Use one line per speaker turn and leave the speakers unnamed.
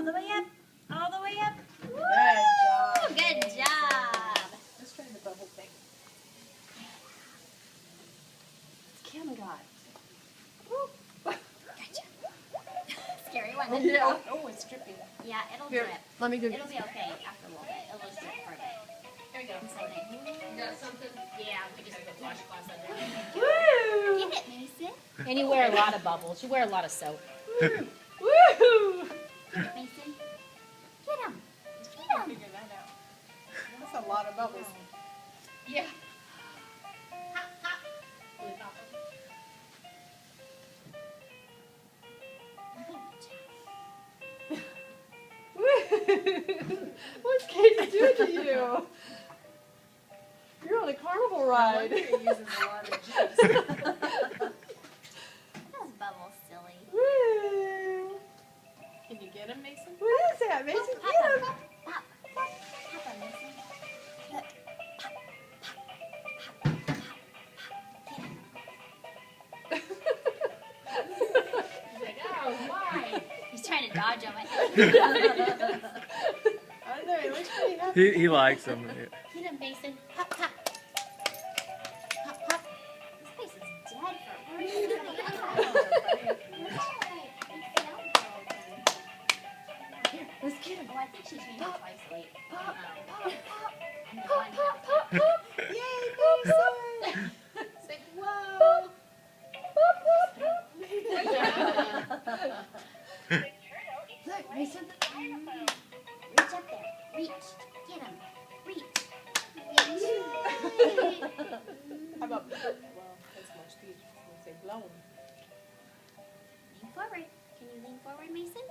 All the way up. All the way up. Woo!
Good job.
Good job.
Let's try the bubble thing.
Kim got. Gotcha. Scary one.
Oh, yeah. Oh, it's dripping.
Yeah, it'll
Here,
drip.
let me go.
It'll be okay after a little bit. It'll just drip for a bit.
Here we go. You got something? Yeah, we just have a washcloth under it.
Woo!
Get it, Mason.
And you wear a lot of bubbles. You wear a lot of soap.
Woo!
Get it, Mason. Get him. Get him.
Figure that out. That's a lot of bubbles.
Yeah. Hop, hop. Really pop
What's Katie doing to you? You're on a carnival ride.
You're using a lot of juice.
Those bubbles, silly.
Woo!
Can you get him, Mason?
What is that, Mason?
Pop,
Get him!
pop, pop, pop, pop him, Mason. Pop, pop, pop, pop, pop. Get him.
He's like, oh, why?
He's trying to dodge him.
I don't know, he looks pretty happy.
He likes them.
Get him, Mason. Pop, pop. Pop, pop. This place is dead for Here, let's get him. Oh, I think she's been here twice late.
Pop, pop, pop,
And the
pop,
one
pop, pop, pop. Yay, Mason!
Say, whoa.
Look, Mason. Reach up there. Reach. Get him. Reach. Reach.
How about, well, that's more speed. I was going to say blown.
Lean forward. Can you lean forward, Mason?